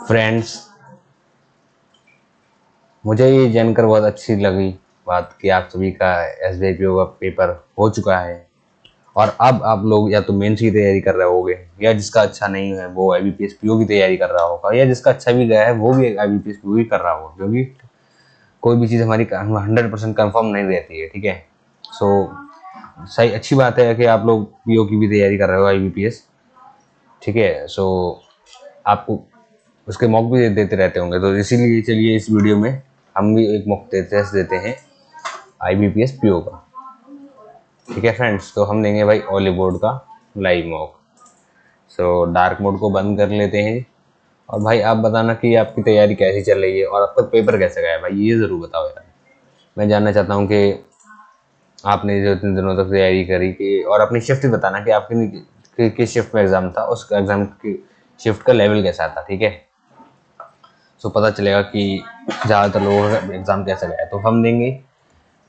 Friends, मुझे ये जानकर बहुत अच्छी लगी बात कि आप सभी का एसबीआई पीओ का पेपर हो चुका है और अब आप लोग या तो मेंस की तैयारी कर रहे होगे या जिसका अच्छा नहीं है वो आईबीपीएस पीओ की तैयारी कर रहा होगा या जिसका अच्छा भी गया है वो भी आईबीपीएस पीओ ही कर रहा होगा, क्योंकि कोई भी चीज़ हमारी 100% कंफर्म नहीं रहती है। ठीक है, सो सही अच्छी बात है कि आप लोग पीओ की भी तैयारी कर रहे हो आईबीपीएस। ठीक है, सो आपको उसके मॉक भी देते रहते होंगे, तो इसीलिए चलिए इस वीडियो में हम भी एक मॉक टेस्ट देते हैं आईबीपीएस पीओ का। ठीक है फ्रेंड्स, तो हम देंगे भाई ओली बोर्ड का live mock. So dark mode को बंद कर लेते हैं और भाई आप बताना कि आपकी तैयारी कैसी चल रही है और आपका पेपर कैसे गया है भाई, ये ज़रूर बताओ यार। मैं जानना चाहता हूँ कि आपने जो इतने दिनों तक तैयारी करी कि और अपनी शिफ्ट भी बताना कि आपकी किस शिफ्ट में एग्ज़ाम था, उस एग्ज़ाम की शिफ्ट का लेवल कैसा था। ठीक है, सो पता चलेगा कि ज़्यादातर लोगों का एग्ज़ाम कैसा गया है। तो हम देंगे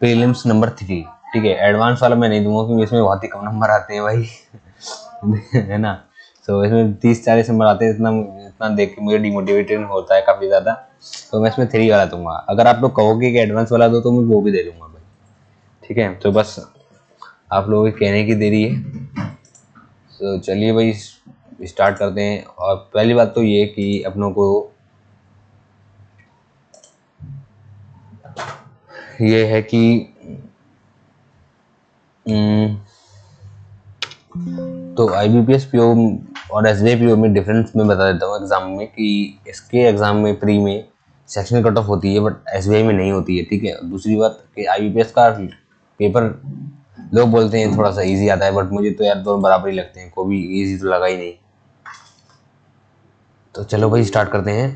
प्रीलिम्स नंबर 3। ठीक है, एडवांस वाला मैं नहीं दूंगा क्योंकि इसमें बहुत ही कम नंबर आते हैं भाई है ना। सो इसमें 30-40 नंबर आते हैं, इतना इतना देख के मुझे डिमोटिवेटेड होता है काफ़ी ज़्यादा। तो मैं इसमें 3 वाला दूंगा। अगर आप लोग कहोगे कि एडवांस वाला दो तो मैं वो भी दे दूंगा भाई। ठीक है, तो बस आप लोगों के कहने की देरी है। तो चलिए भाई स्टार्ट करते हैं। और पहली बात तो ये कि अपनों को ये है कि तो आईबीपीएस पीओ और एसबीआई पीओ में डिफरेंस मैं बता देता हूँ एग्जाम में कि इसके एग्जाम में प्री में सेक्शनल कट ऑफ होती है बट एसबीआई में नहीं होती है। ठीक है, दूसरी बात कि आईबीपीएस का पेपर लोग बोलते हैं थोड़ा सा इजी आता है, बट मुझे तो यार दोनों बराबर ही लगते हैं, कोई भी इजी तो लगा ही नहीं। तो चलो भाई स्टार्ट करते हैं।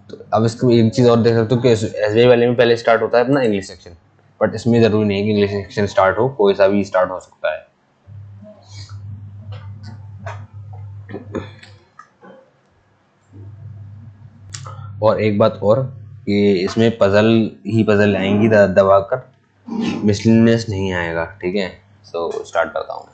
तो अब इसको एक चीज़ और देख सकते हो कि एसबीआई वाले में पहले स्टार्ट होता है अपना इंग्लिश सेक्शन, बट इसमें ज़रूरी नहीं है कि इंग्लिश सेक्शन स्टार्ट हो, कोई सा भी स्टार्ट हो सकता है। और एक बात और कि इसमें पजल ही पजल आएंगी दबा कर, मिसलिनियस नहीं आएगा। ठीक है, सो स्टार्ट करता हूँ।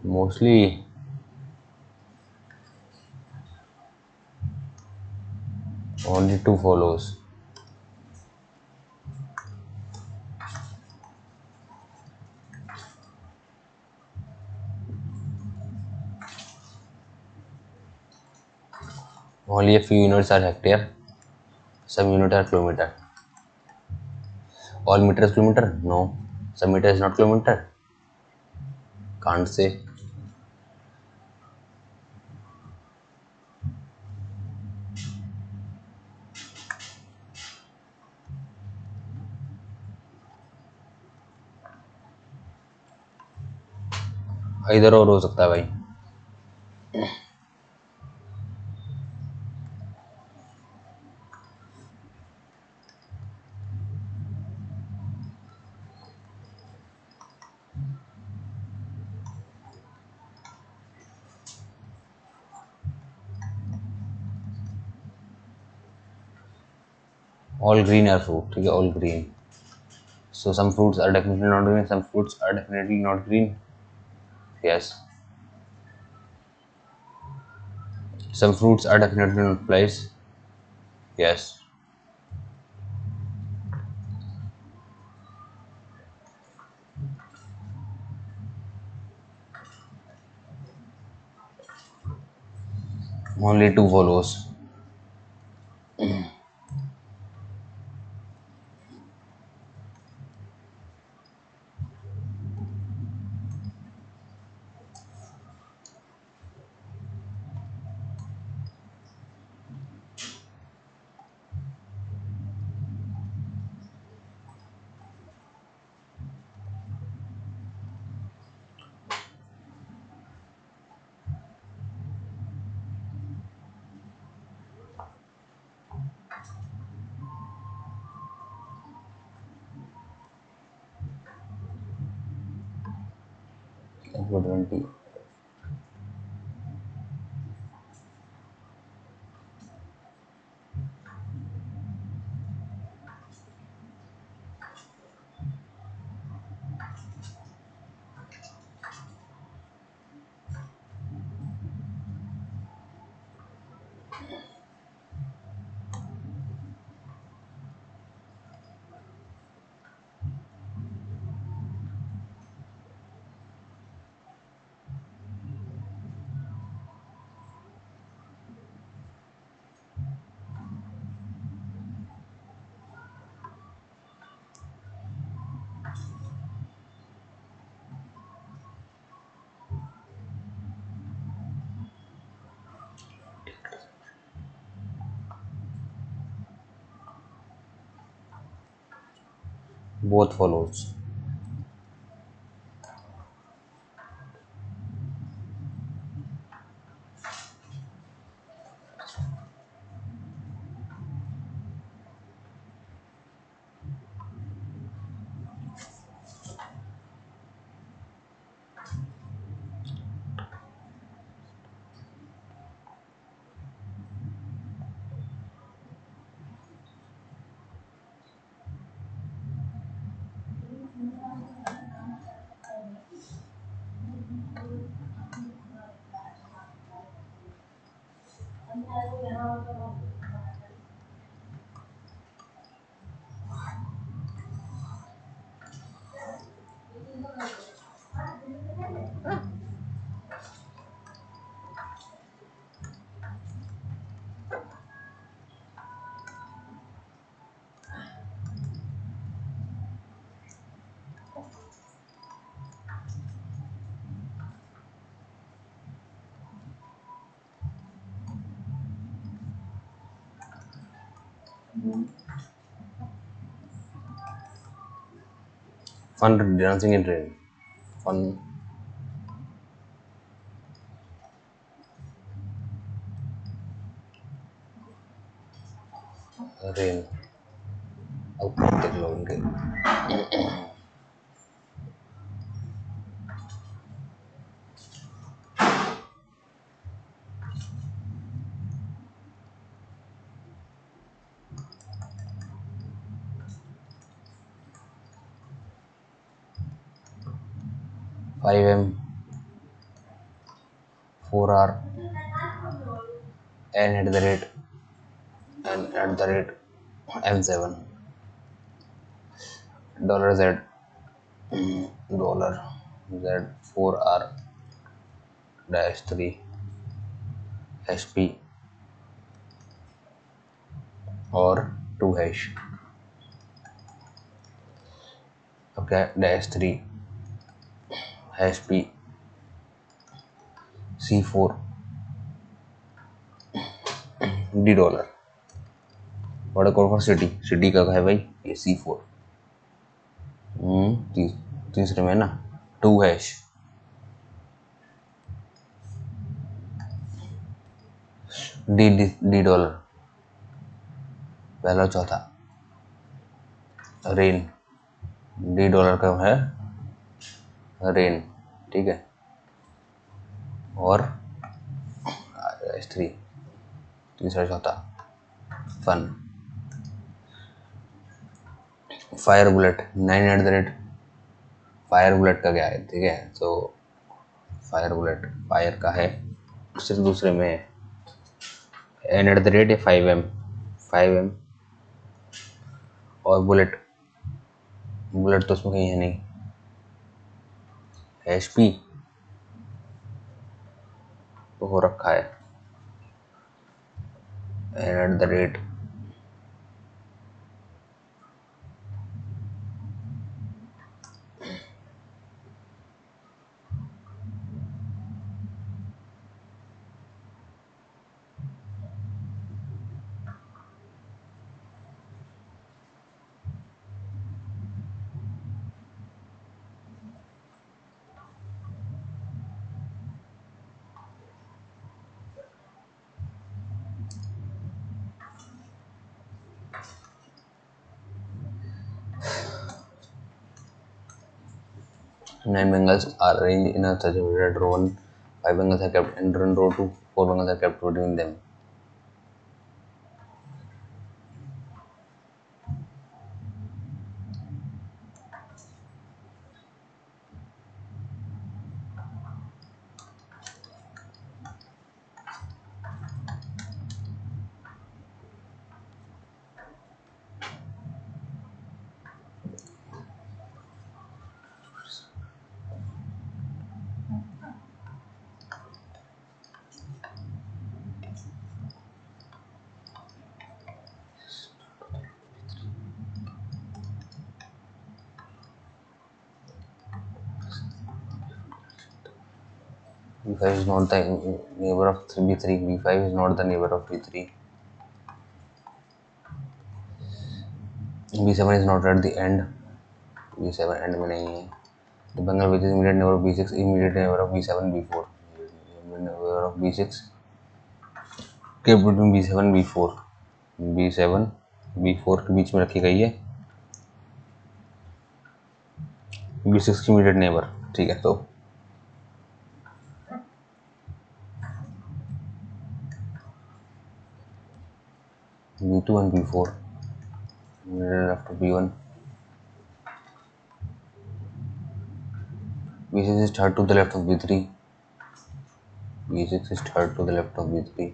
Mostly only 2 follows. Only a few units are hectare, some unit are kilometer. All meter is kilometer? No. Some meter is not kilometer? Can't say. इधर और हो सकता है भाई। All green are fruit. ठीक है, all green. So some fruits are definitely not green, some fruits are definitely not green. Yes. Some fruits are definitely not flies. Yes. Only 2 follows. F20. Both follows. 100 dancing in rain. Fun. Rain. Output देख लो उनके. 5M, 4R, N at the rate, M7, $Z, $Z, 4R dash 3, HP और 2 hash. Okay, dash 3, HP, C4, $D. What a call for city का है भाई ये C4. तीसरे में ना 2 hash, $D. पहला चौथा रेन $D का है रेन. ठीक है. और S3 तीसरा चौथा fun. Fire bullet 9 at the rate. Fire bullet का क्या है. ठीक है. तो फायर बुलेट फायर का है सिर्फ दूसरे में है. N eight the rate 5M और बुलेट तो उसमें कहीं है नहीं. HP तो हो रखा है N eight the rate 9 Bengals are arranged in a such a way that row 1, 5 Bengals are kept in row 2, 4 Bengals are kept between them. B5 is not the neighbor of B3. B5 is not the neighbor of B3. B7 is not at the end. B7 end में नहीं है. The Bengal which is immediate neighbor of B6, immediate neighbor of B7, B4. Neighbor of B6 kept between B7, B4. B7, B4 के बीच में रखी गई है. B6 की immediate neighbor. ठीक है, तो B2 and B4 left of B1. B6 is third to the left of B3. B6 is third to the left of B3.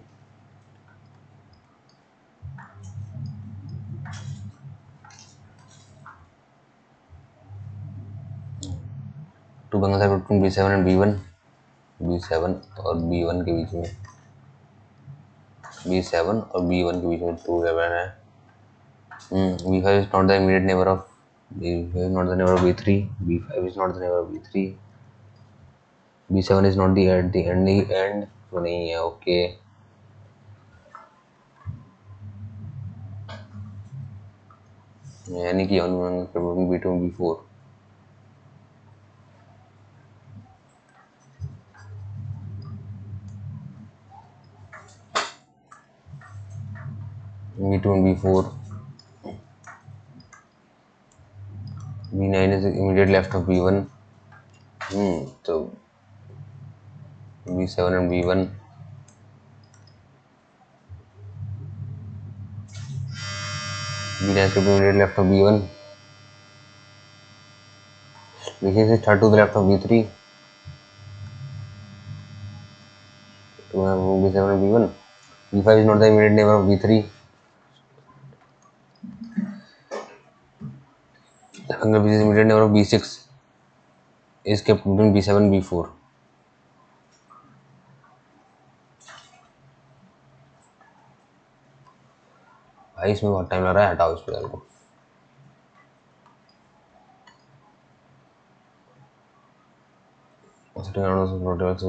Two Bengals are between B7 and B1. B7 और B1 के बीच में. B7 और B1 के बीच में 2 11 है. B5 is not the immediate neighbor of B5 is not the neighbor of B3. B5 is not the neighbor of B3. B7 is not the at the end तो नहीं है. Okay, यानी कि B2 B4. B2 and B4. B9 is immediate left of B1. So B7 and B1. B9 is immediate left of B1. B6 is third to the left of B3. To B7 and B1. B5 is not the immediate neighbor of B3. Bengal which is immediate neighbor of B6 is kept between B7 B4. भाई इसमें बहुत time लग रहा है. हटाओ इस पेड़ को. Sitting around us protects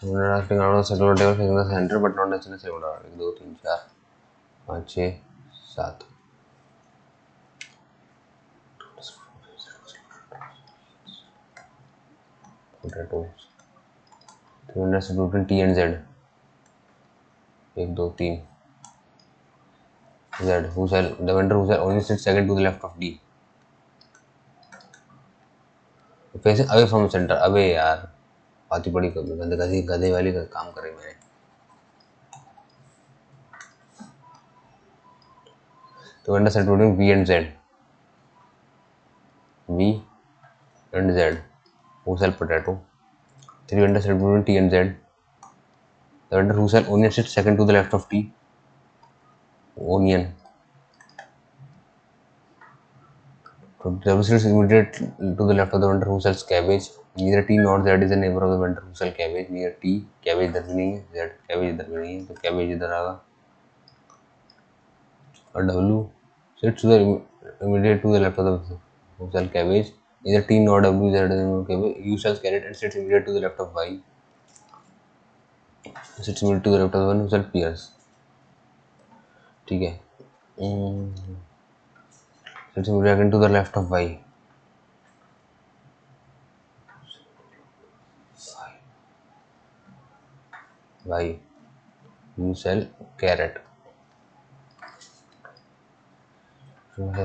sitting around a circular table facing the center but not necessarily circular. 1 2 3 4 5 6 7. Potatoes. 300 between T and Z. 1 2 3. Z who shall the vendor who shall only sit second to the left of D. Facing away from center. अबे यार बात ही बड़ी गधे वाली काम करे मैंने. तो vendor set between V and Z. V and Z who sell potato. 3 vendors set between T and Z. The vendor who sell onion sits second to the left of T. Onion. So W sits immediate to the left of the vendor who sells cabbage. Neither T nor Z is a neighbor of the vendor who sells cabbage. Neither T cabbage इधर भी नहीं है, Z cabbage इधर भी नहीं है, तो cabbage इधर आएगा. और W sits to the immediate to the left of the who sells cabbage. Neither T nor W is a neighbor of cabbage. U sells carrot and sits immediate to the left of Y. Sits immediate to the left of the one who sells pears. ठीक है. Sits immediate to the left of Y. You sell carrot.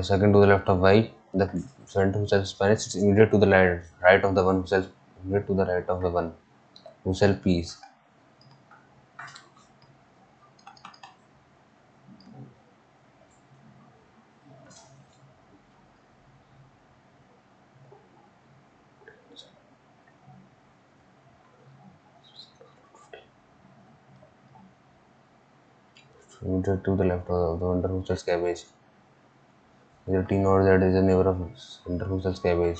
Second to the left of y, the friend who sells Spanish is immediate to the right of the one who sells immediate to the right of the one who sells peas. Immediate to the left of the vendor who sells cabbage. The T nor Z is a neighbor of vendor who sells cabbage.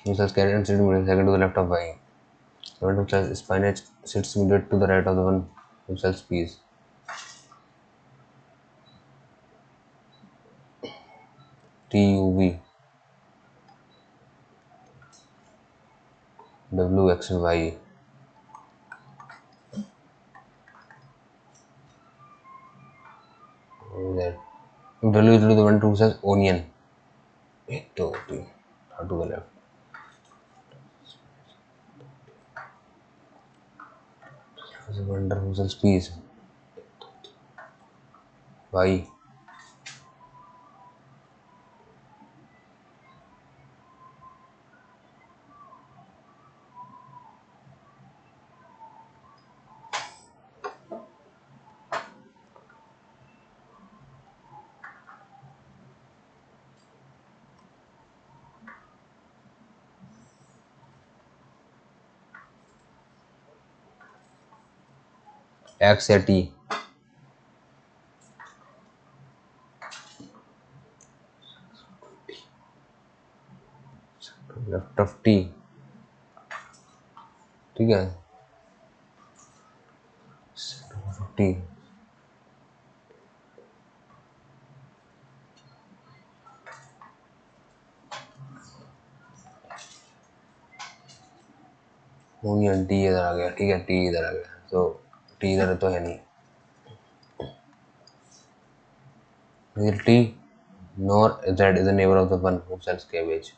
Who sells carrot and sits immediately second to the left of y. The one who sells spinach sits immediate to the right of the one who sells peas. TUV, W, X, and Y. Z. W is the one who sells onion. To the left. The vendor who sells peas. Y. X या T. Left of T. ठीक है. T. onion T इधर आ गया. ठीक है. T इधर आ गया. तो T इधर तो है नहीं. Neither T nor Z is a neighbor of the one who sells cabbage.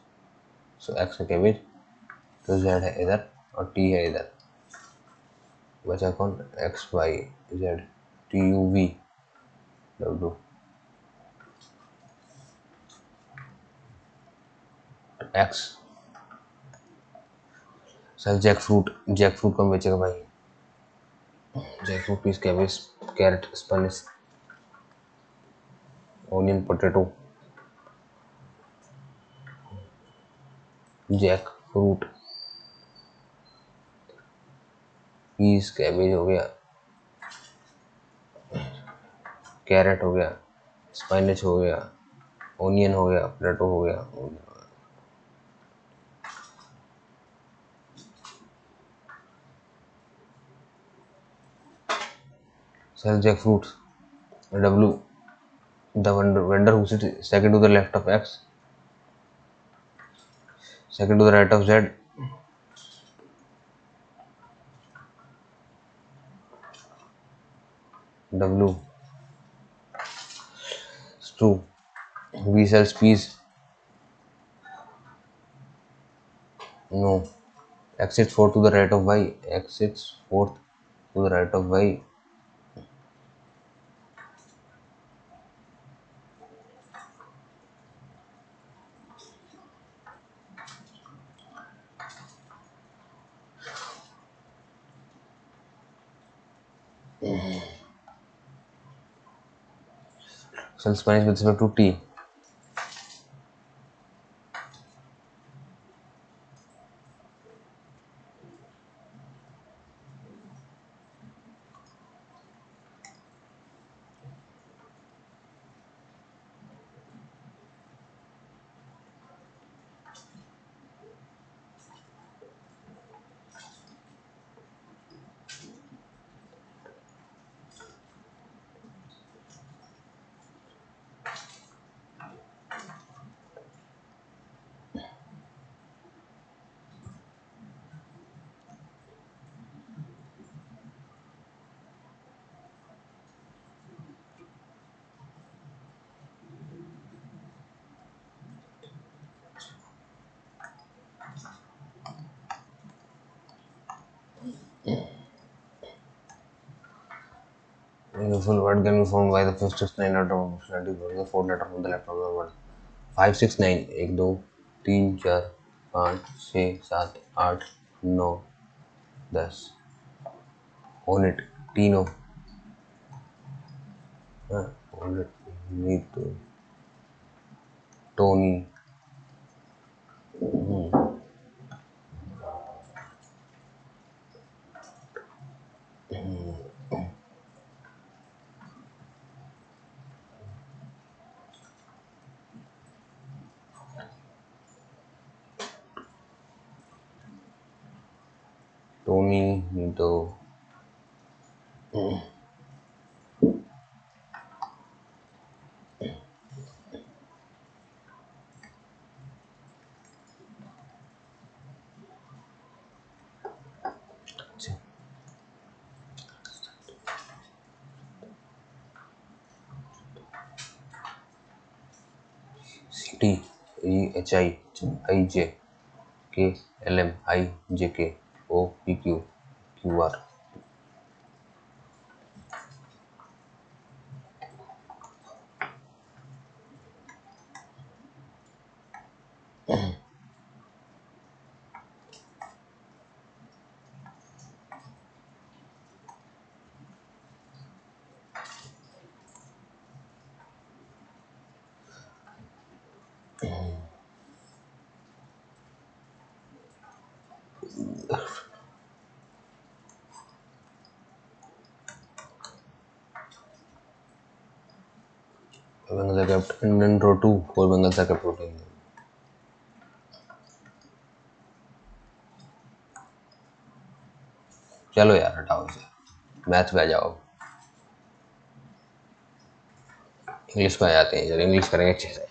So X है cabbage. तो Z है इधर और T है इधर. बचा कौन? X, Y, Z, T, U, V, W. X sir jackfruit कौन बेचेगा भाई? Jackfruit piece cabbage carrot Spanish onion potato jackfruit piece cabbage हो गया, कैरेट हो गया, स्पेनिश हो गया, ऑनियन हो गया, पोटैटो हो गया. Sir jackfruit W, the vendor who sits second to the left of X, second to the right of Z, W. It's true. V sells peas. No. X sits fourth to the right of Y. X sits fourth to the right of Y. Sells Spanish with respect to T. full word can be found by the 569 out of the four letter of the laptop of the world. 569 1 2 3 4 5 6 7 8 9 10 on it तीनों on it Neetu Tony Tony Neetu T E H I J K L M I J K O P Q Q R Bengal kept Indian row 2 for Bengal kept routine. चलो यार हटाओ इसे math पे आ जाओ English पे आ जाते हैं जब इंग्लिश करेंगे अच्छे से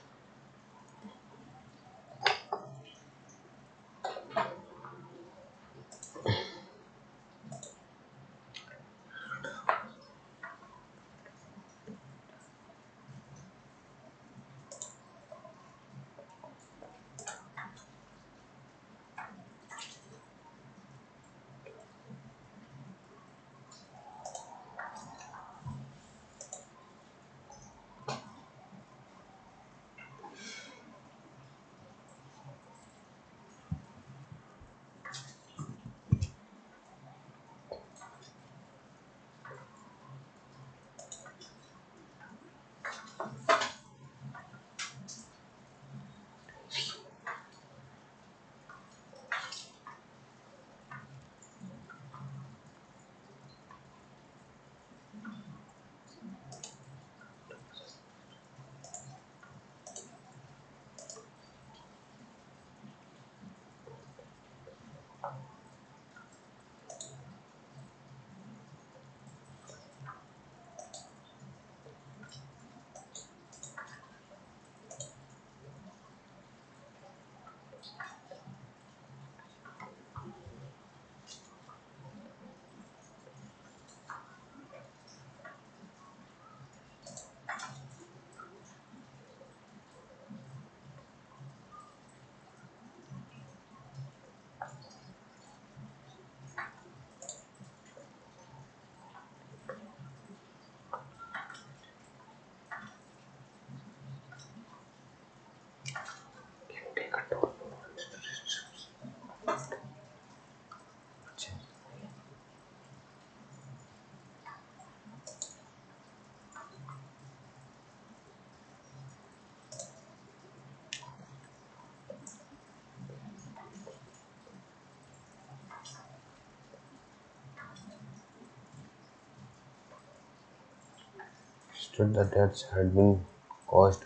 Stood the deaths had been caused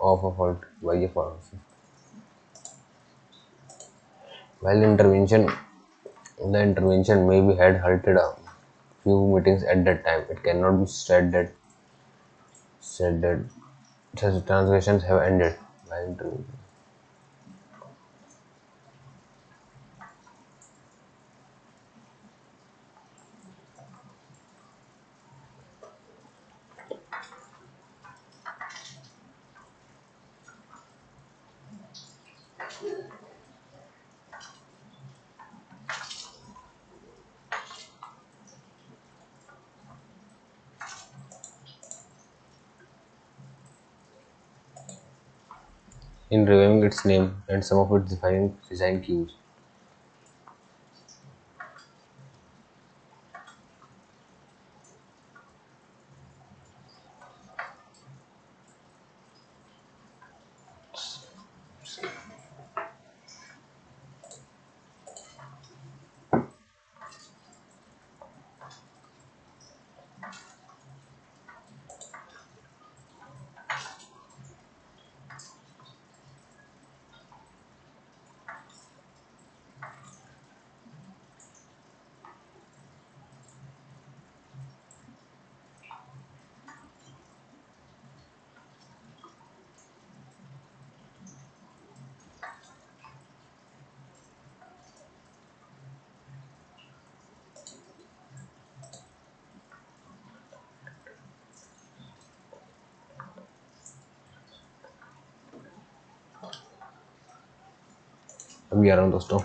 of a fault by a pharmacy. While the intervention maybe had halted a few meetings at that time, it cannot be said that such transgressions have ended. While intervention. in reviving its name and some of its defining design cues. अभी आ रहा हूँ दोस्तों.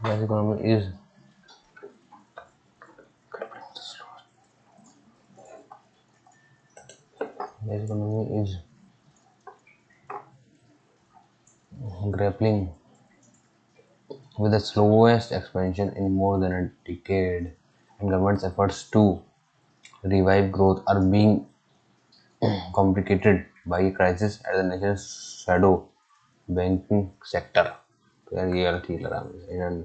Mass economy is mass economy is grappling with the slowest expansion in more than a decade, and government's efforts to revive growth are being complicated by a crisis at the nation's shadow banking sector. तो यार ये वाला ठीक लगा मुझे. And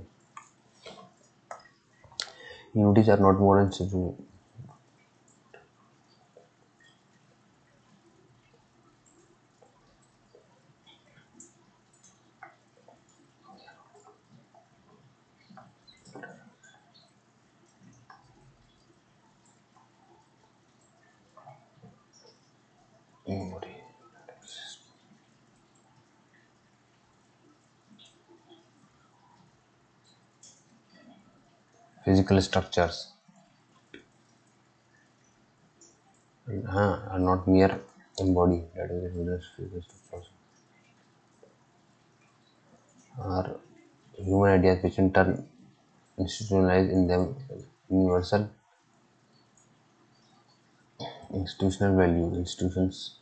unities are not more than physical structures. Are not mere embody. That is, the physical structures are human ideas which in turn institutionalize in them universal institutional value. Institutions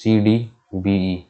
CDBE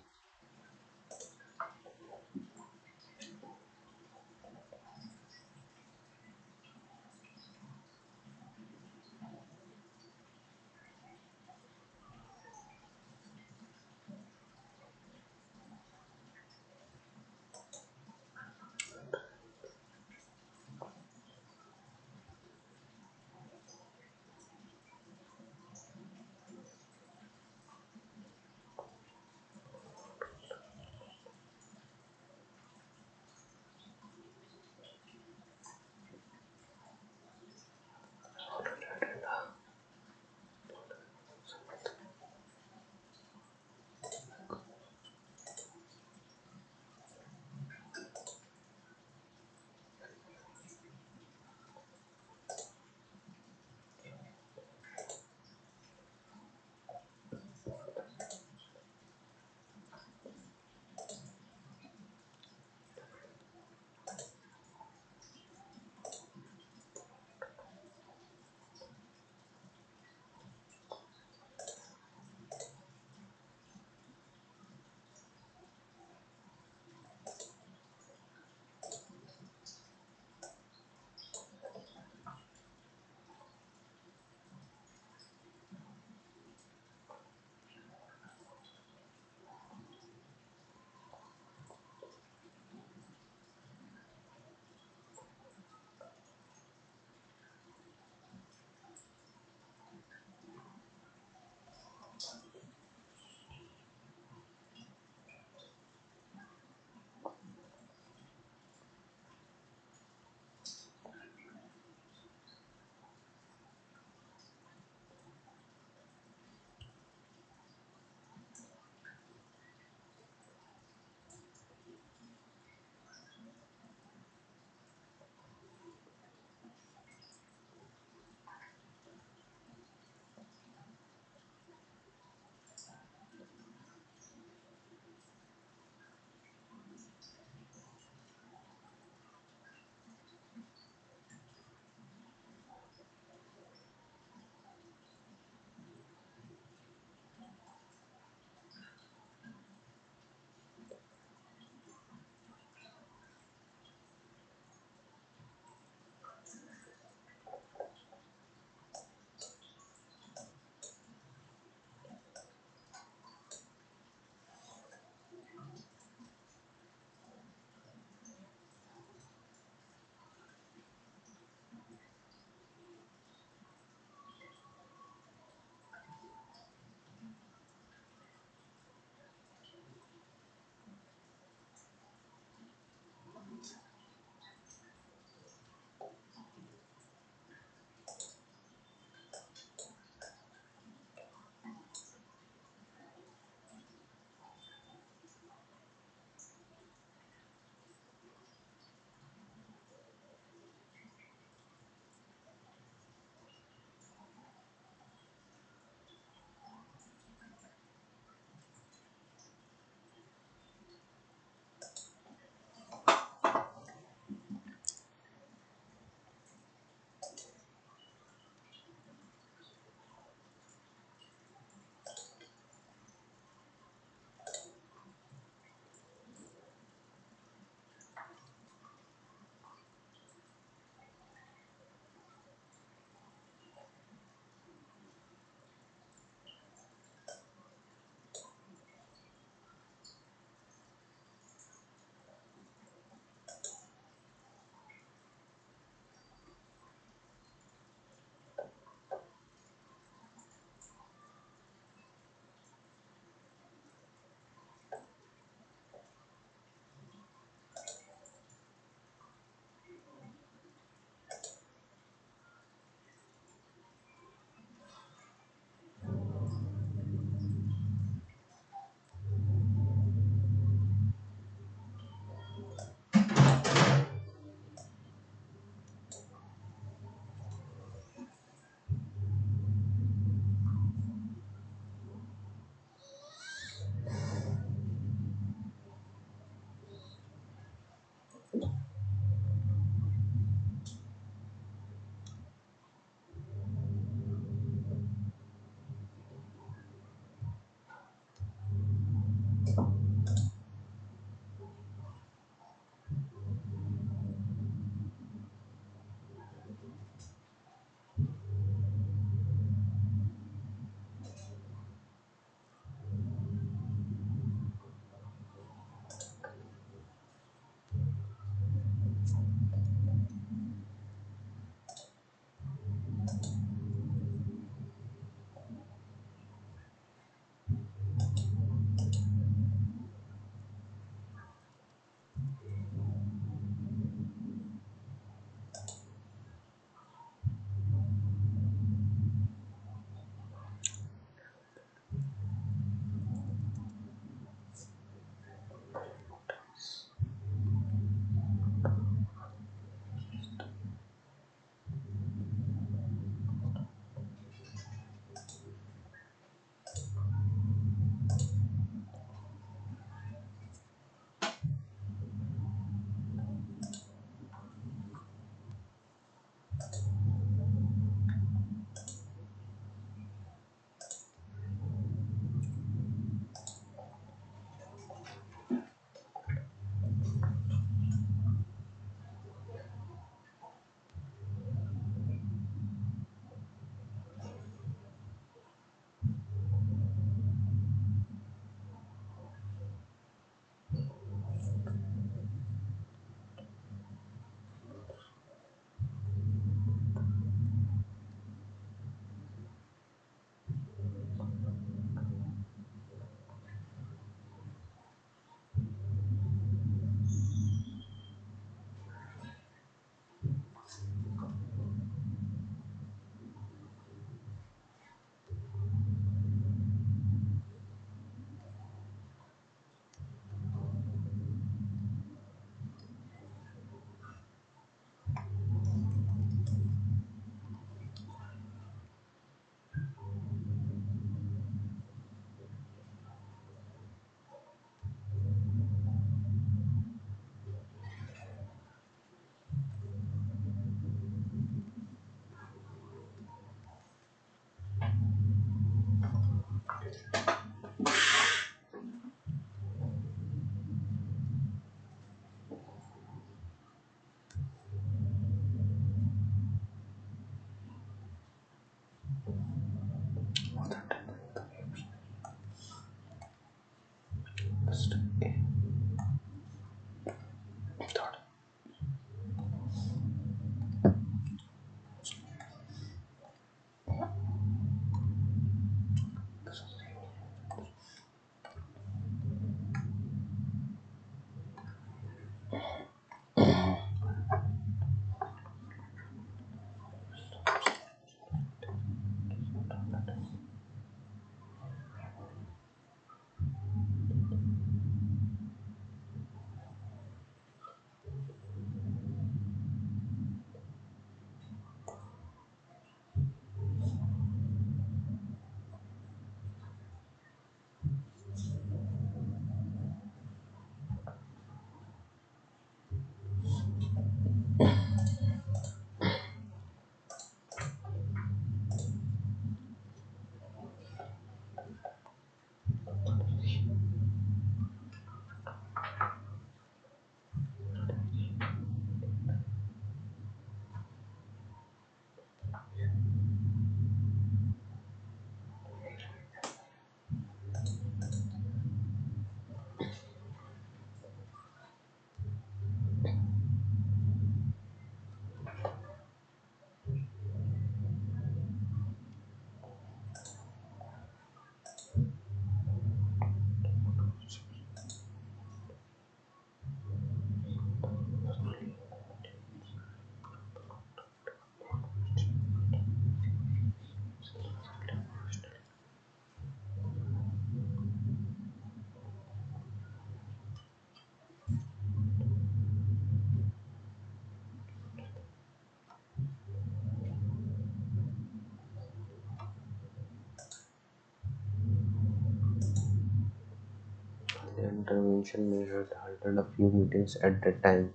intervention may have halted a few meetings at that time.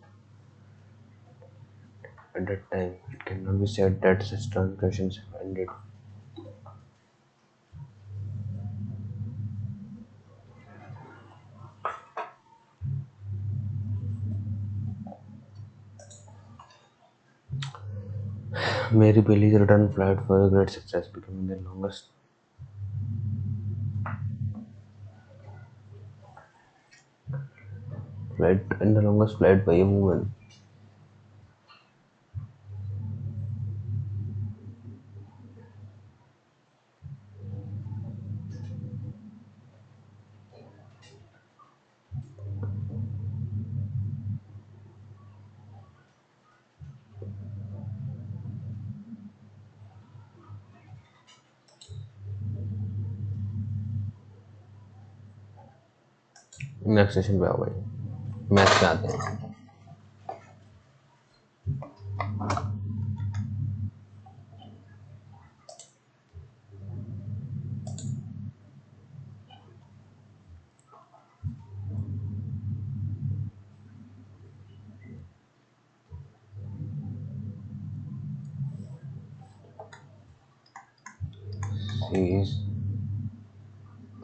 At that time, it cannot be said that such transgressions have ended. Mary Bailey's return flight was a great success, becoming the longest flight by a woman. Next session पे आओ भाई, math पे आते हैं। Series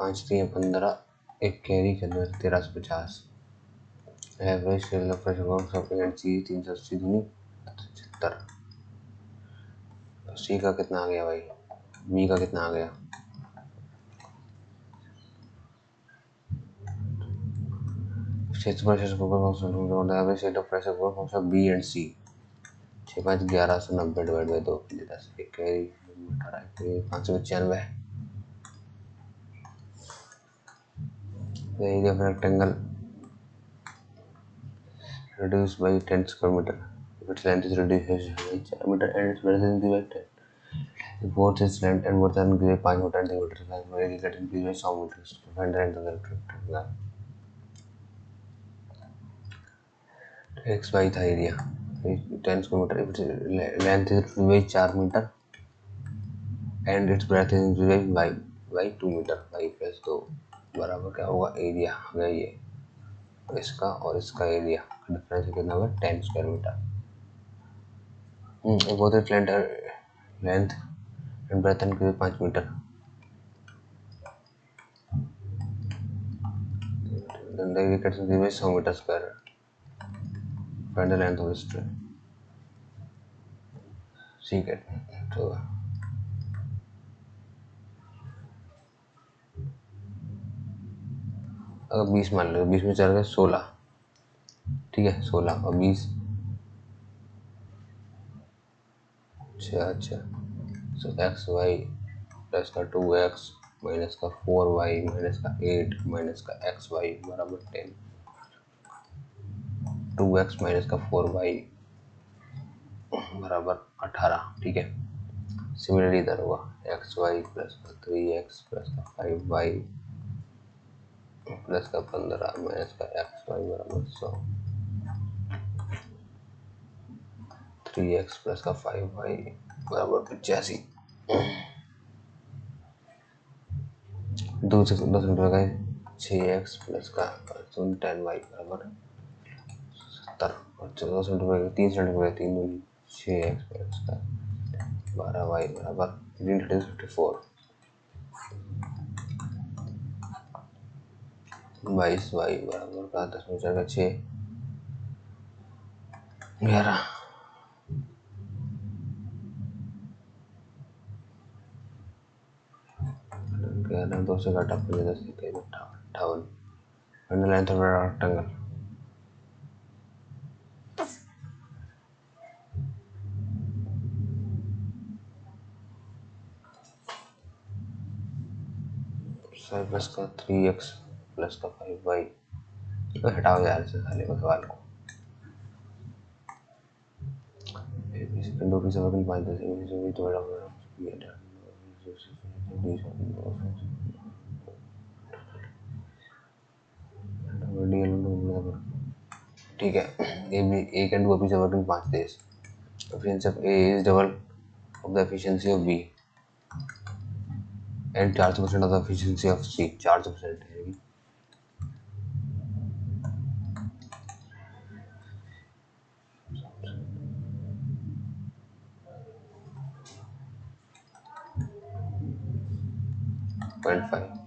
5 3 15 एक carry जनवरी 1350 average cell of supplement सी 380 दूनी 75। सी का कितना आ गया भाई, बी का कितना आ गया, average cell of pressure function B and C 6 5 1190 divide by 2 10 एक carry 595। The area of a rectangle reduced by 10 square meter. If its length is reduced by 4 meter and its breadth is increased by 10. If both its length and breadth are increased by 5 meter and 3 meter, the area get increased by 100 meters. Find the length of the rectangle. X by the area 10 square meter. If its length is reduced by 4 meter and its breadth is increased by 2 meter, 5 plus 2 बराबर क्या होगा, area होगा ये इसका और इसका area difference कितना होगा 10 square metre. Both it length and breadth increase 5 metre, then the area gets increased by 100 meter square. Find the length of the string. ठीक है, तो अगर 20 मान लो, 20 में 4 गए 16, ठीक है 16 और 20 अच्छा सो एक्स वाई प्लस का 2x माइनस का 4y माइनस का 8 माइनस का एक्स वाई बराबर 10। 2x माइनस का 4y बराबर 18, ठीक है। सिमिलरली इधर हुआ एक्स वाई प्लस का 3x प्लस का 5y प्लस का 15 माइनस का एक्स वाई बराबर 100। 3x प्लस का 5y बराबर 85। 2 से 10 मिनट का 6x प्लस का 10y बराबर 70 और 14 सेंटीमीटर 3 सेंटीमीटर 3 दूनी 6x प्लस का 12y बराबर 54। 22y बराबर का 10 में 4 का 6 11 2 से घटा 5 10 58 58 लेंथ ऑफ रेक्टेंगल प्लस का 3x प्लस का 5y हटाओ यार से साले को सवाल को। सेकंड ऑफ सेवन 5 10 से थोड़ा ठीक है। A can do a piece of work in 5 days. Efficiency of A is double of the efficiency of B and 400% of the efficiency of C। 400% है 0.5।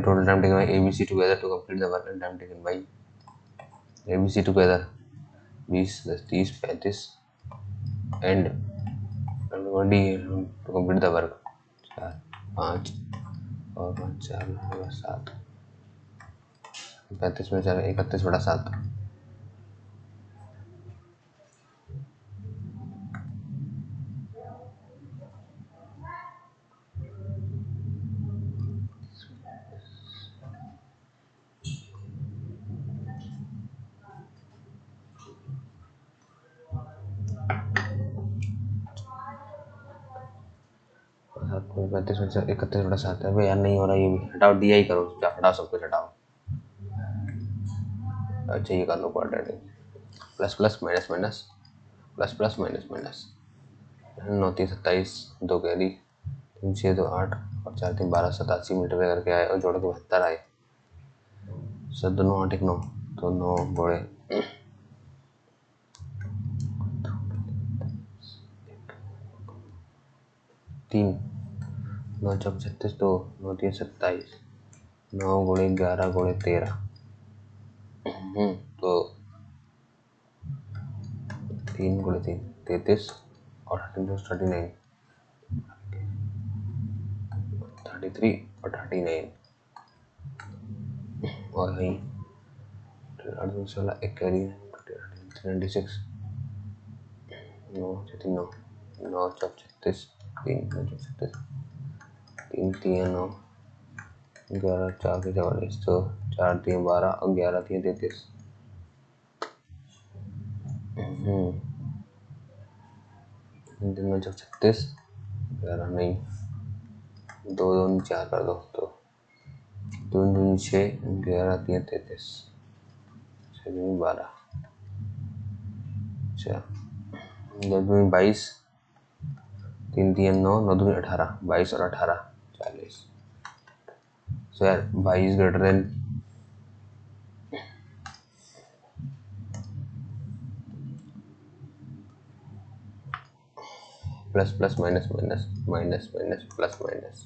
Total time taken by ABC together to complete the work and time taken by ABC together 20, 10, 30, 35 and everybody to complete the work 4, 5 और 5, 4, 7 35 में 4 31 बटा 7 35 में 4 31 बटा 7 है। यार नहीं हो रहा, ये भी हटाओ, दिया ही करो, हटाओ सब कुछ हटाओ। अच्छा ये कर लो quadratic, plus plus minus minus plus plus minus minus 9 3 27 2 carry 3 6 2 8 और 4 3 12 87 मीटर पे करके आए और जोड़ के 72 आए। 7 2 9 8 1 9 तो 9 घोड़े 3 9 4 36 2 9 3 27 9 घोड़े 11 घोड़े 13 तो 3 घोड़े 3 33 और 39 33 और 39 और वही 16 एक कैरी 96 9 3 9 9 4 36 3 9 36 3 3 9 11 4 के 44 तो 4 3 12 और 11 3 33 9 4 36 11 नहीं 2 2 4 कर दो तो 2 2 6 11 3 33 6 12 अच्छा 2 2 22 3 3 9 9 2 18 22 और 18 40 so यार 22 greater than plus plus minus minus minus minus plus minus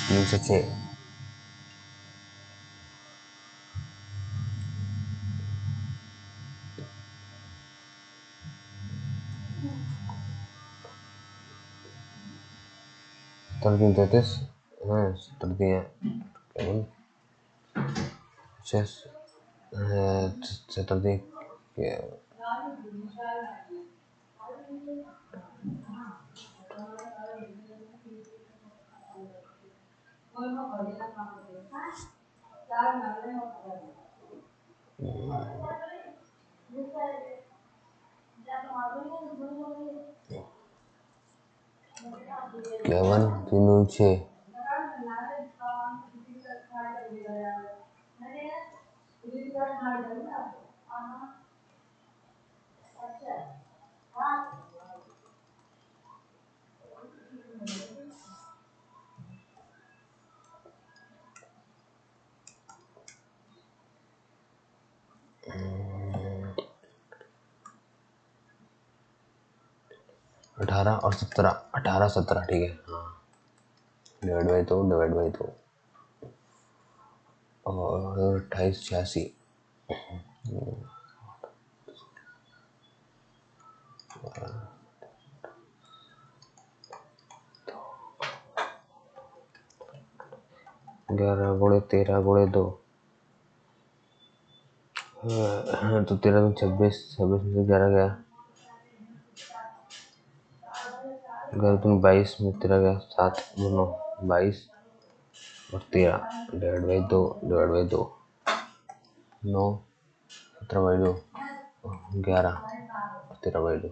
3 से 6 13 33 हाँ 13 17 11 3 6 18 और 17 18 17 ठीक है हाँ डिवाइड बाई 2 और 28 86 11 गुणे 13 गुणे 2 तो 13 में 26 26 में से 11 गया 11 तुम 22 में 13 गया 7 दोनों 22 और 13 डिवाइड बाई 2 9 17 बाई 2 11 और 13 बाई 2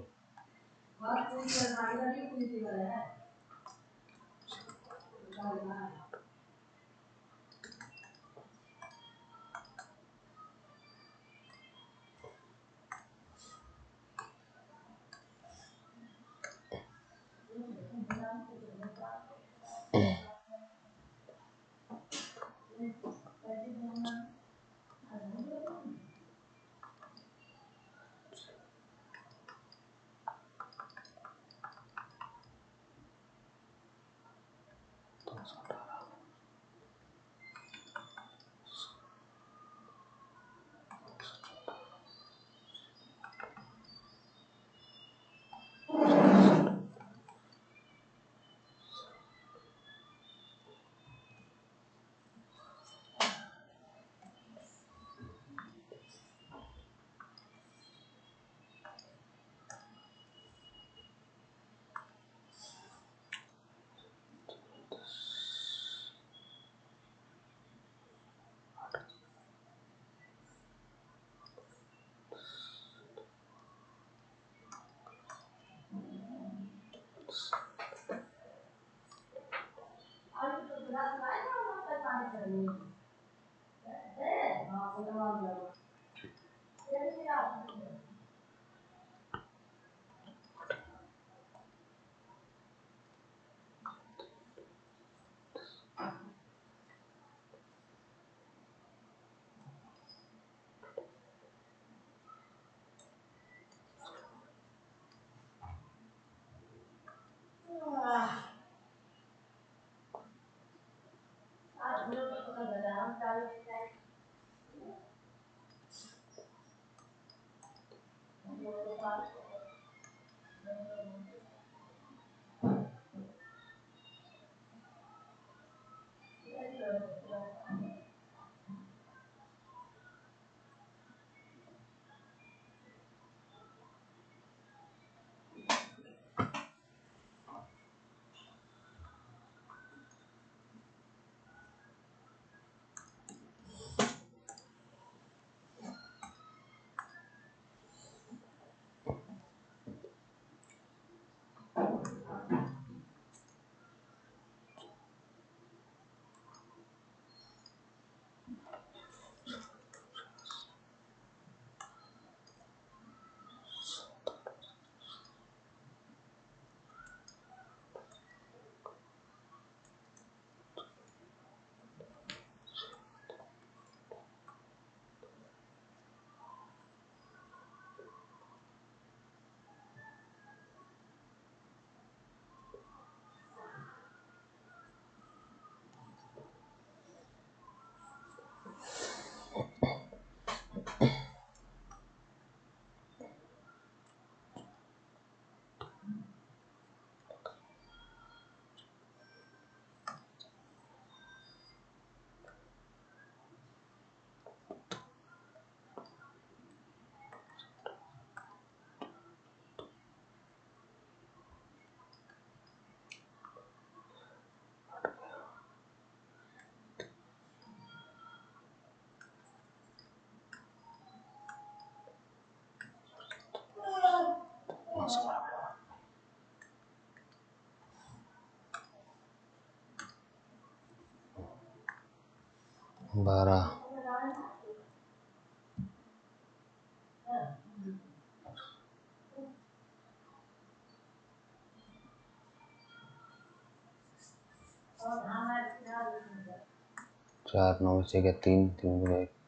12 4 9 से क्या 3 3 1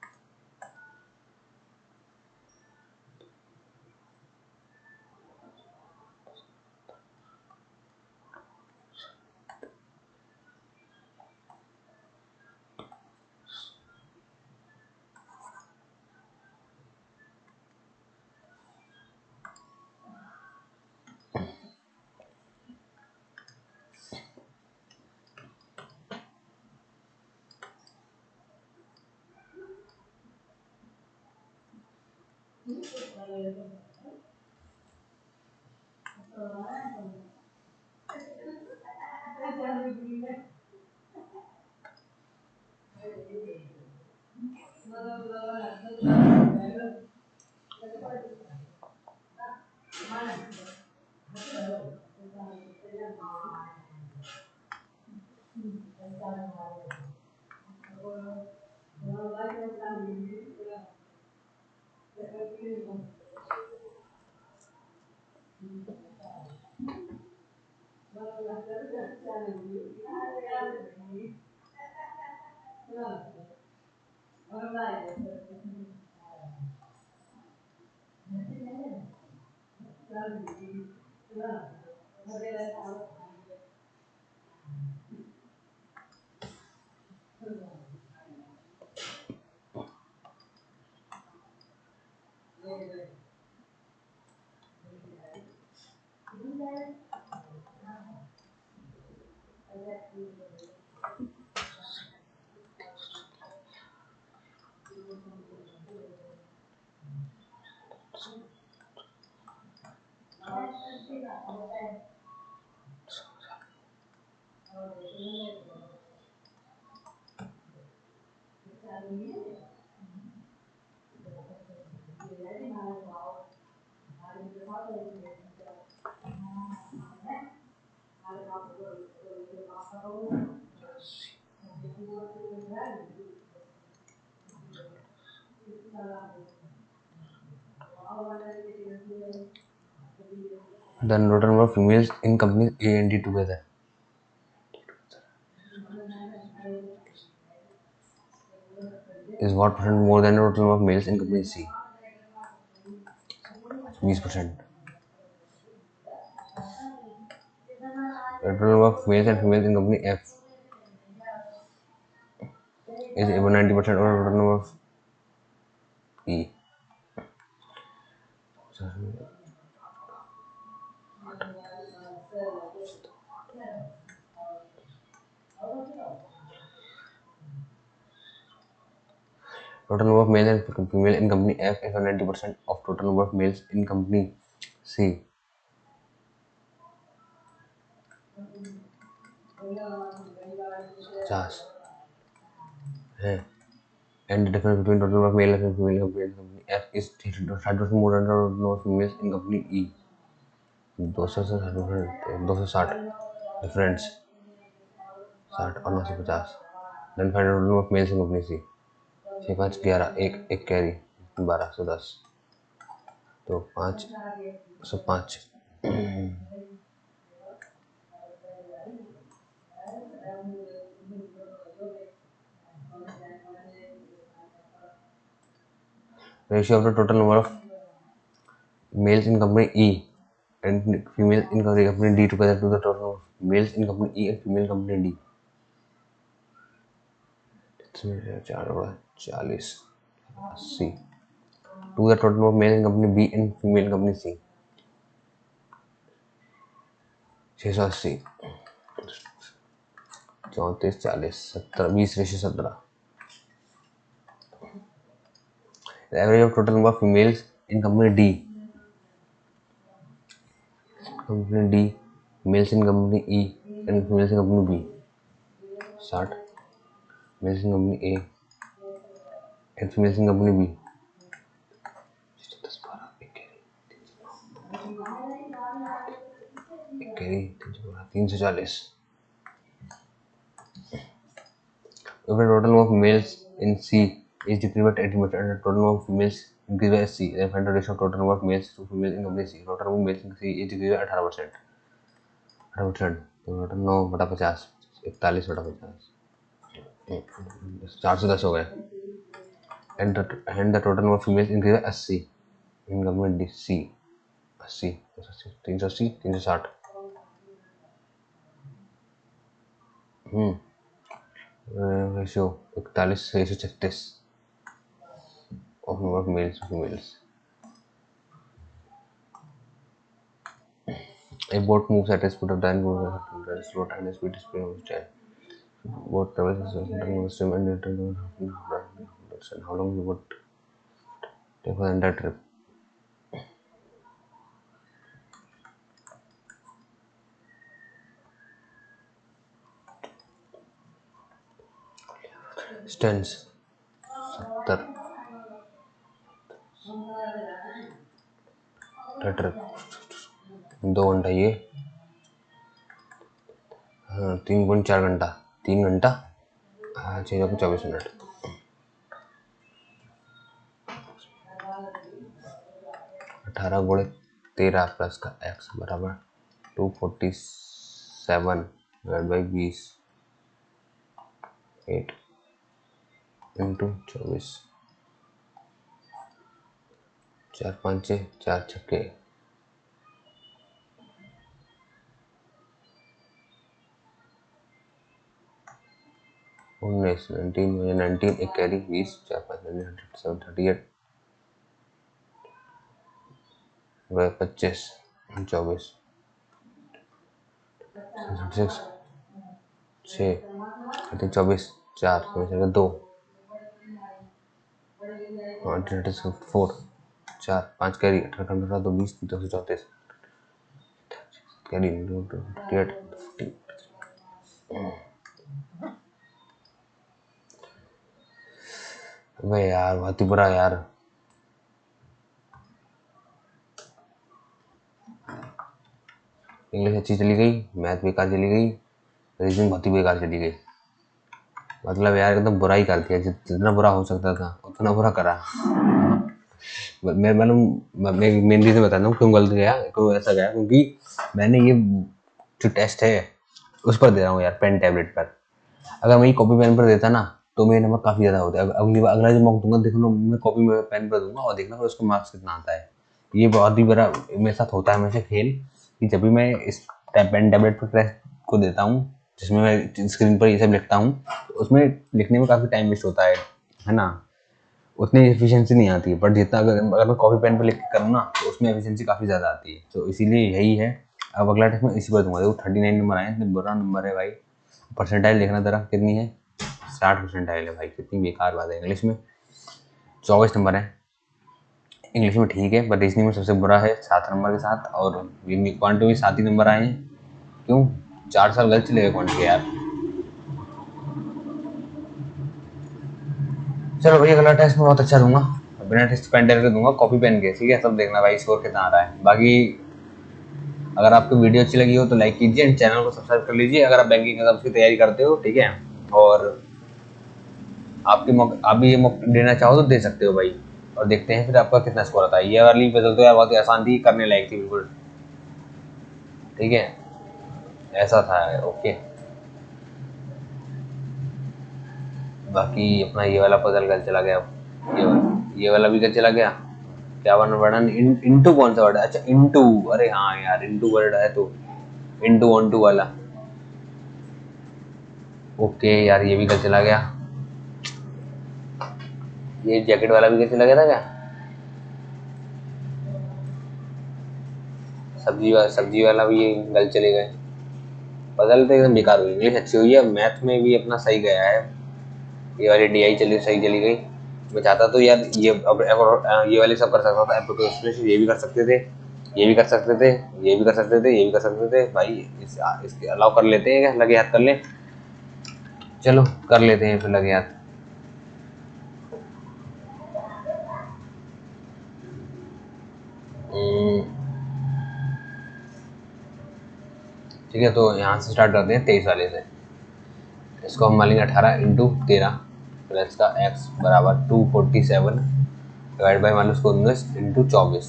The total number of females in companies A and D together is what percent more than the total number of males in company C? 20%. The total number of males and females in company F is over 90% of the total number of E. Total number of males and females in company F is over 90% of total number of males in company C. 50 है. And the difference between total number of male and female in company F is 30% more than the total number of females in company E. 200 से 260 difference 60 और 950. Then find the total number of males in company C. 6 5 11 एक carry 12 से 10 तो 5 से 5. Ratio of the total number of males in company E and females in company D together to the total number of males in company E and female company D. 40 80 to the total number of males in company B and female company C. 680 34 40 17 20:17. The average of total number of females in company D. Company D, males in company E and females in company B. 60 males in company A and females in company B. 340. If the total number of males in C is decreased by 80% and the total number of females increased by C, then find the ratio of total number of males to females in company C. Total number of males in C is decreased by 18%. 18%. तो total 9/50 41/50 4 से 10 हो गए. And the total number of females increased by 80 in company D C. 80 380 360. Ratio 41:36 of number of males to females. A boat moves at a speed of 9 km/h and a speed display of 10. Boat travels in stream and returns. How long the boat take for the entire trip? Stands 70 trip 2 घंटा ये 3.4 घंटा 3 घंटा 6:24 18 गुणे 13 plus का x बराबर 247 divide by 20 8 into 24, 4 5 6, 4 छक्के, 19 19 19, एक carry, 20, 4 5 7 38, 25, 24, 36, 6, 24, 4 2, 4, 4 5 carry, 18 2 20, 234 carry, 38 अबे यार बहुत ही बुरा यार। इंग्लिश अच्छी चली गई, मैथ बेकार चली गई, रीजनिंग बहुत ही बेकार चली गई। मतलब यार एकदम बुरा ही कर दिया, जितना बुरा हो सकता था उतना बुरा करा। मैं मेन रीजन बताता हूँ क्यों गलत गया, क्यों ऐसा गया, क्योंकि मैंने ये जो टेस्ट है उस पर दे रहा हूँ यार, पेन टैबलेट पर। अगर मैं कॉपी पेन पर देता ना तो मेरे नंबर काफ़ी ज़्यादा होते। अगली बार अगला जो मौका दूंगा देखना, मैं कॉपी में पेन पर दूंगा और देखना फिर उसका मार्क्स कितना आता है। ये बहुत ही बड़ा मेरे साथ होता है हमेशा खेल, कि जब भी मैं इस पेन टैबलेट पर टेस्ट को देता हूँ जिसमें मैं स्क्रीन पर ये सब लिखता हूँ, तो उसमें लिखने में काफ़ी टाइम वेस्ट होता है ना, उतनी एफिशिएंसी नहीं आती है। बट जितना अगर मैं कॉपी पेन पर लिख के करूँ ना तो उसमें एफिशिएंसी काफ़ी ज़्यादा आती है। तो इसीलिए यही है। अब अगला टेस्ट मैं इसी पर दूंगा। देखो 39 नंबर आए, इतने बुरा नंबर है भाई। परसेंटाइल देखना जरा कितनी है, 60% है भाई, कितनी बेकार बात है। इंग्लिश में 24 नंबर है, इंग्लिश में ठीक है, बट रीजनिंग में सबसे बुरा है 7 नंबर के साथ। और क्वांट में 7 ही नंबर आए हैं। क्यों? 4 साल गलत चले गए क्वांट के यार। चलो भाई अगला टेस्ट मैं बहुत अच्छा दूंगा, बिना टेस्ट पेन के दूंगा, कॉपी पेन के, ठीक है। सब देखना भाई स्कोर कितना आ रहा है। बाकी अगर आपको वीडियो अच्छी लगी हो तो लाइक कीजिए एंड चैनल को सब्सक्राइब कर लीजिए अगर आप बैंकिंग एग्जाम की तैयारी करते हो, ठीक है। और आप भी ये मौका देना चाहो तो दे सकते हो भाई। और देखते हैं फिर आपका कितना स्कोर आता है। ये वाली पजल तो यार बहुत ही आसान थी, करने लायक थी बिल्कुल, ठीक है। ऐसा था, ओके। बाकी अपना ये वाला पजल कल चला गया, ये वाला भी कल चला गया। क्या वन वर्डन इंटू कौन सा वर्ड है? अच्छा इंटू, अरे हाँ यार इंटू वर्ड है तो इंटू वन टू वाला, ओके यार ये भी कल चला गया। ये जैकेट वाला भी कल चला गया था क्या? सब्जी वाला भी ये कल चले गए। पजल तो एकदम बेकार हुई। इंग्लिश अच्छी हुई है, मैथ में भी अपना सही गया है। ये वाली डीआई चली, सही चली गई। मैं चाहता तो यार ये वाले सब कर सकता था, एप्रोक्सीमेशन ये भी कर सकते थे, ये भी कर सकते थे, ये भी कर सकते थे, ये भी कर सकते थे भाई। इसके अलाउ कर लेते हैं क्या, लगे हाथ कर ले। चलो कर लेते हैं फिर लगे हाथ। ठीक है, तो यहाँ से स्टार्ट करते हैं 23 वाले से। इसको हम मान लेंगे 18 × 13 प्लस का एक्स बराबर 247 डिवाइड बाई मान लो उसको 19 × 24,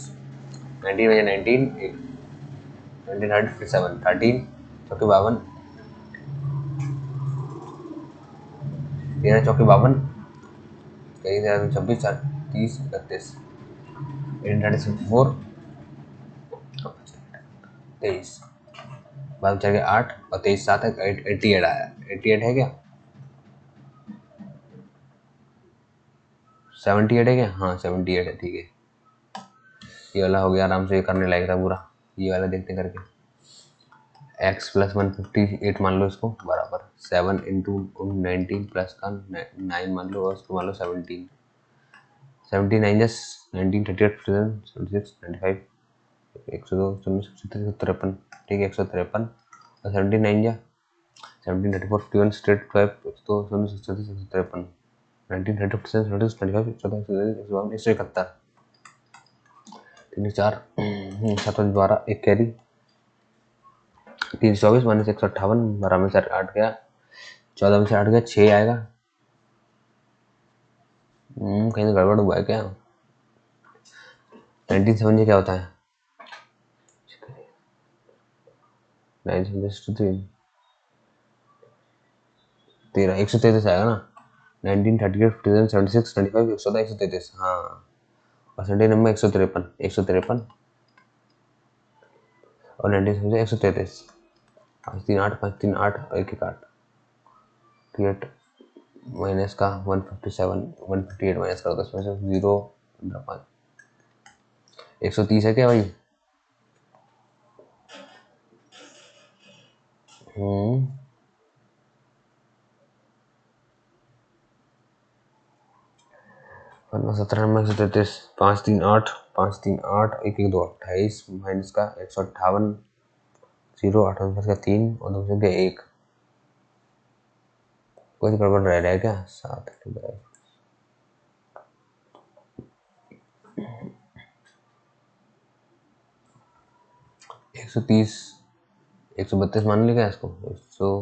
19 19 19 13 चौके 52, 13 चौके 52, 26 30 31, 18 23, बाद चल गया 8 और 23 7 है 88 आया। 88 है क्या? 78 है क्या? हाँ 78 है, ठीक है। ये वाला हो गया आराम से, करने लायक था पूरा। ये वाला देखते करके x प्लस 158 मान लो इसको बराबर 7 × 19 प्लस का 9 मान लो और उसको मान लो 17, 79 जस्ट 19 38 76 95 102 53 ठीक है 153 और 79 जा 17 34 51 स्ट्रेट 5 तो 153 19 30 26 25 14 171 3 4 7 12 एक कैरी 324 माइनस 158 12 में से 8 गया, 14 में से 8 गया 6 आएगा। कहीं तो गड़बड़ हुआ है क्या? 19 समझिए क्या होता है? 9 13 133 आएगा ना। 19, 38, 57, 76, 25, 114, 133, हाँ। और संडे नंबर 153, 153 और 19 133, 538, 538 और 118, 38 माइनस का 157, 158 माइनस कर दो, इसमें से 0, 5, 130 है क्या भाई? वरना 17 नंबर 133, 538, 538, 112, 28 माइनस का 158, 0, 58 का 3 और दूसरे का 1, कोई तो गड़बड़ रह रहा है क्या? 7, 130, 132 मान लेगा इसको, 100,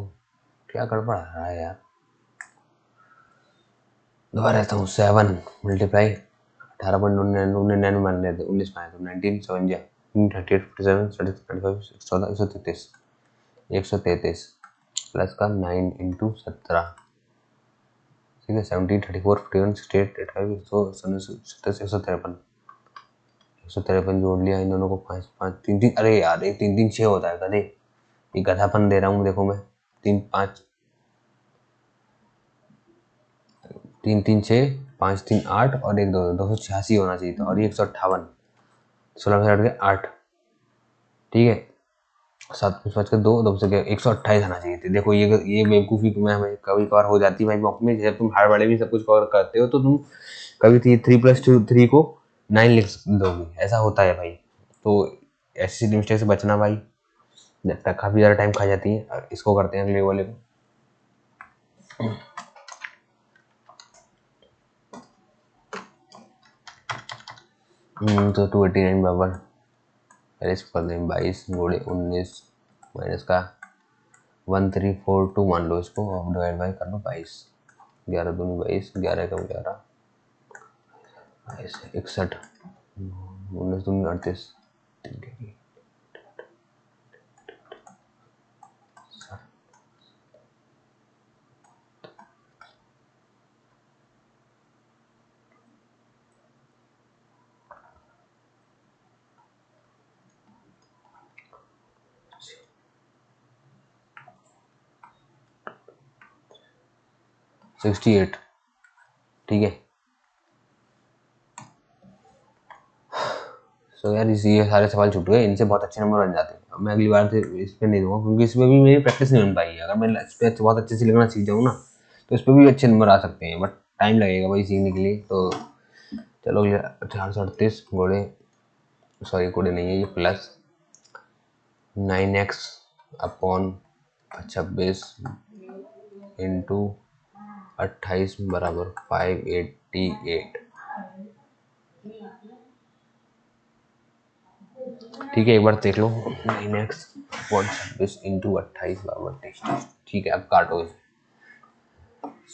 क्या गड़बड़ आ रहा है यार? दोबारा रहता हूँ, 7 मल्टीप्लाई 18.99 मान लेते, 19 पाए तो 19, 7 जा 38, 57, 35, 14, 133, 133 प्लस का 9 इंटू 17, ठीक है, 17, 34, 51, 68, 85, 153, 153 जोड़ लिया इन दोनों को, 5, 5, 3, 3, अरे यार 1, 3, 3, 6 होता है गधे, ये गधापन दे रहा हूँ देखो मैं, 3, 5, 3, 3, 6, 5, 3, 8 और 1, 2, 286 होना चाहिए था, और ये 158, 16 से 8 के 8, ठीक है, 7 5 के 2, 2 से 128 आना चाहिए थे। देखो ये बेवकूफ़ी तुम्हें हमें कभी कभार हो जाती है भाई मॉक में, जब तुम हार वाले भी सब कुछ कवर करते हो तो तुम कभी 3+2 को 9 लिख दोगे, ऐसा होता है भाई। तो ऐसी मिस्टेक से बचना भाई, जब तक काफ़ी ज़्यादा टाइम खा जाती है। इसको करते हैं अगले वाले को। तो 289 बराबर, पहले इसको कर दें 22 गुणे 19 माइनस का 1342 मान लो इसको, अब डिवाइड बाई कर लो 22, 11 दूनी 22, 11 कम 11, 61, 19 दूनी 38, 68, ठीक है। सो यार ये सारे सवाल छूट गए, इनसे बहुत अच्छे नंबर बन जाते हैं। अब मैं अगली बार से इस पर नहीं दूंगा, क्योंकि इसमें भी मेरी प्रैक्टिस नहीं बन पाई है। अगर मैं इस पर बहुत अच्छे से लिखना सीख जाऊँ ना, तो इस पर भी अच्छे नंबर आ सकते हैं, बट टाइम लगेगा भाई सीखने के लिए। तो चलो ये 438 घोड़े, सॉरी घोड़े नहीं है ये, प्लस 9x अपॉन 26 इंटू 28 बराबर 588, ठीक है। एक बार देख लो, 9x अपॉन 26 इंटू 28 बराबर 23, ठीक है। अब काटो इसे,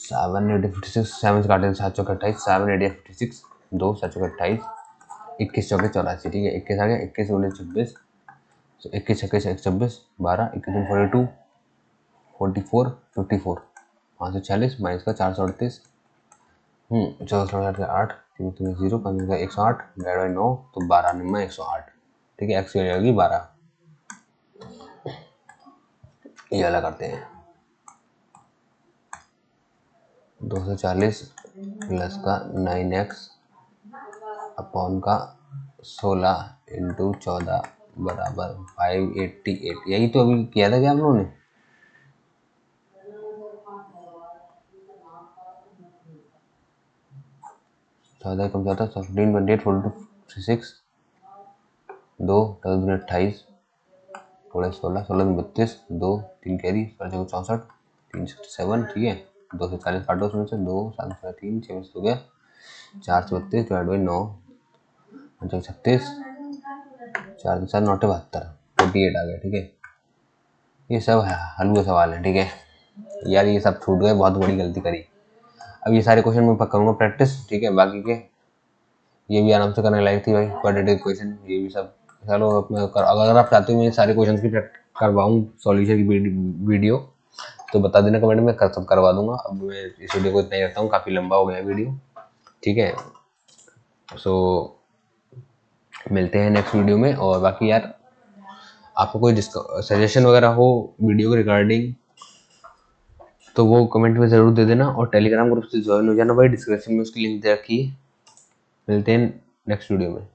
7 8 56, 7 से काटे 7 चौके 28, 7 8 56, 2 7 चौके 28, 21 चौके 84, ठीक है। 21 आ गया, 21 19 26, 21 छक्के 126, 12 21 42, 44 54, 546 माइनस का 438, 14 8, 3 3 0, 5 का 108 डिवाइड बाई 9, तो 12 निम्मा 108, ठीक है। एक्स की वैल्यू होगी 12, ये वाला करते हैं। 240 प्लस का 9x अपॉन का 16 इंटू 14 बराबर 588, यही तो अभी किया था क्या आप लोगों ने? चौदह कम चौदह 15 28 46, 2 10 28, थोड़े 16 16 32, 2 3 कैरी 64, 367, ठीक है। 240 काटो उसमें से, 2 7 3 6 हो गया, 432 डिवाइड बाई 9, 36, 4 4 9 72, 48 आ गया, ठीक है। ये सब हलवे सवाल है, ठीक है यार, ये सब छूट गए, बहुत बड़ी गलती करी। अब ये सारे क्वेश्चन मैं करूँगा प्रैक्टिस, ठीक है। बाकी के ये भी आराम से करने लायक थी भाई, क्वाड्रेटिक क्वेश्चन ये भी सब। चलो अगर आप चाहते हो मैं सारे क्वेश्चन की करवाऊँ सॉल्यूशन की वीडियो, तो बता देना कमेंट में, सब करवा दूंगा। अब मैं इस वीडियो को इतना ही रखता हूँ, काफ़ी लंबा हो गया वीडियो, ठीक है। सो मिलते हैं नेक्स्ट वीडियो में। और बाकी यार आपको कोई सजेशन वगैरह हो वीडियो के रिगार्डिंग तो वो कमेंट में ज़रूर दे देना, और टेलीग्राम ग्रुप से ज्वाइन हो जाना भाई, डिस्क्रिप्शन में उसकी लिंक दे रखी है। मिलते हैं नेक्स्ट वीडियो में।